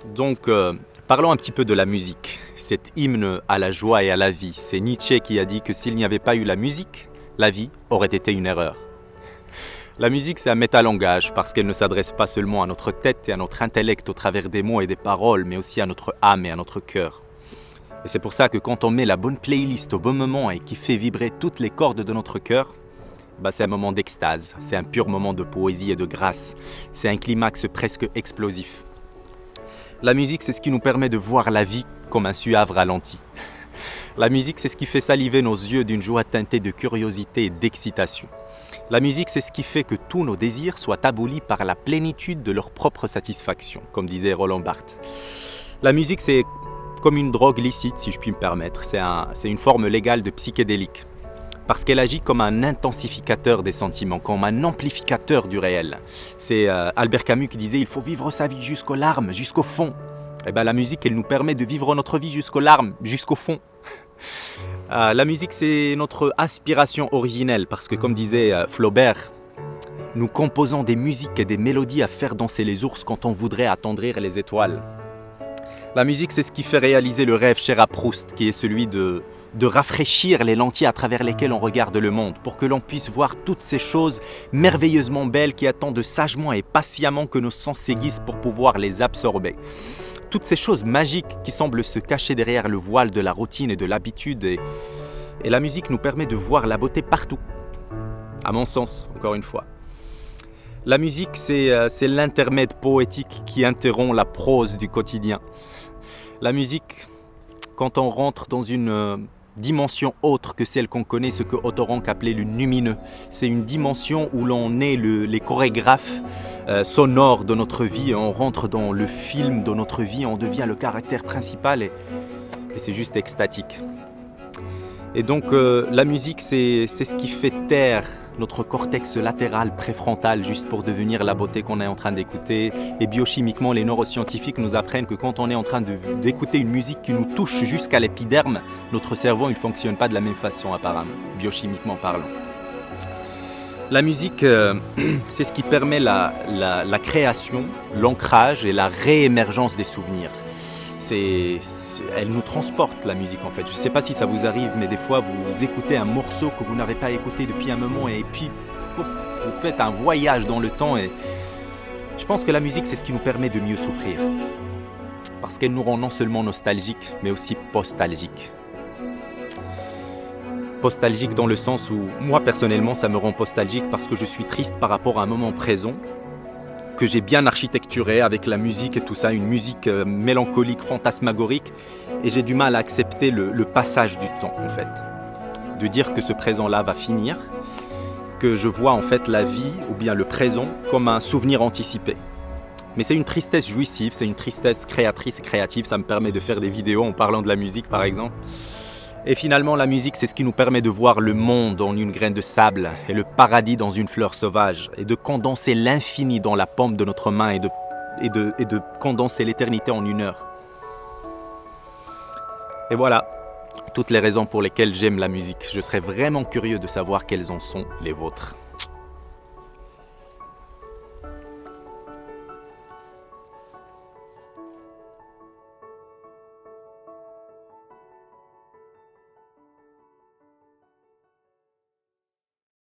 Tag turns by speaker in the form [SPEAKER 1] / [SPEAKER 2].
[SPEAKER 1] Donc, parlons un petit peu de la musique, cet hymne à la joie et à la vie. C'est Nietzsche qui a dit que s'il n'y avait pas eu la musique, la vie aurait été une erreur. La musique, c'est un métalangage parce qu'elle ne s'adresse pas seulement à notre tête et à notre intellect au travers des mots et des paroles, mais aussi à notre âme et à notre cœur. Et c'est pour ça que quand on met la bonne playlist au bon moment et qui fait vibrer toutes les cordes de notre cœur, c'est un moment d'extase, c'est un pur moment de poésie et de grâce, c'est un climax presque explosif. La musique, c'est ce qui nous permet de voir la vie comme un suave ralenti. La musique, c'est ce qui fait saliver nos yeux d'une joie teintée de curiosité et d'excitation. La musique, c'est ce qui fait que tous nos désirs soient abolis par la plénitude de leur propre satisfaction, comme disait Roland Barthes. La musique, c'est comme une drogue licite, si je puis me permettre. C'est une forme légale de psychédélique. Parce qu'elle agit comme un intensificateur des sentiments, comme un amplificateur du réel. C'est Albert Camus qui disait « Il faut vivre sa vie jusqu'aux larmes, jusqu'au fond ». Eh bien, la musique, elle nous permet de vivre notre vie jusqu'aux larmes, jusqu'au fond. La musique, c'est notre aspiration originelle, parce que comme disait Flaubert, nous composons des musiques et des mélodies à faire danser les ours quand on voudrait attendrir les étoiles. La musique, c'est ce qui fait réaliser le rêve cher à Proust, qui est celui de rafraîchir les lentilles à travers lesquelles on regarde le monde, pour que l'on puisse voir toutes ces choses merveilleusement belles qui attendent sagement et patiemment que nos sens s'aiguisent pour pouvoir les absorber. Toutes ces choses magiques qui semblent se cacher derrière le voile de la routine et de l'habitude. Et la musique nous permet de voir la beauté partout, à mon sens, encore une fois. La musique, c'est l'intermède poétique qui interrompt la prose du quotidien. La musique, quand on rentre dans une dimension autre que celle qu'on connaît, ce que Otto Rank appelait le numineux. C'est une dimension où l'on est les chorégraphes sonores de notre vie, on rentre dans le film de notre vie, on devient le caractère principal et c'est juste extatique. Et donc la musique, c'est ce qui fait taire notre cortex latéral préfrontal juste pour devenir la beauté qu'on est en train d'écouter. Et biochimiquement, les neuroscientifiques nous apprennent que quand on est en train d'écouter une musique qui nous touche jusqu'à l'épiderme, notre cerveau ne fonctionne pas de la même façon apparemment, biochimiquement parlant. La musique, c'est ce qui permet la création, l'ancrage et la réémergence des souvenirs. Elle nous transporte, la musique en fait. Je ne sais pas si ça vous arrive, mais des fois vous écoutez un morceau que vous n'avez pas écouté depuis un moment et puis vous faites un voyage dans le temps. Et je pense que la musique, c'est ce qui nous permet de mieux souffrir. Parce qu'elle nous rend non seulement nostalgiques, mais aussi postalgiques. Postalgique dans le sens où, moi personnellement, ça me rend postalgique parce que je suis triste par rapport à un moment présent que j'ai bien architecturé avec la musique et tout ça, une musique mélancolique, fantasmagorique, et j'ai du mal à accepter le passage du temps en fait. De dire que ce présent-là va finir, que je vois en fait la vie ou bien le présent comme un souvenir anticipé. Mais c'est une tristesse jouissive, c'est une tristesse créatrice et créative, ça me permet de faire des vidéos en parlant de la musique par exemple. Et finalement, la musique, c'est ce qui nous permet de voir le monde en une graine de sable et le paradis dans une fleur sauvage et de condenser l'infini dans la paume de notre main et de condenser l'éternité en une heure. Et voilà, toutes les raisons pour lesquelles j'aime la musique. Je serais vraiment curieux de savoir quelles en sont les vôtres.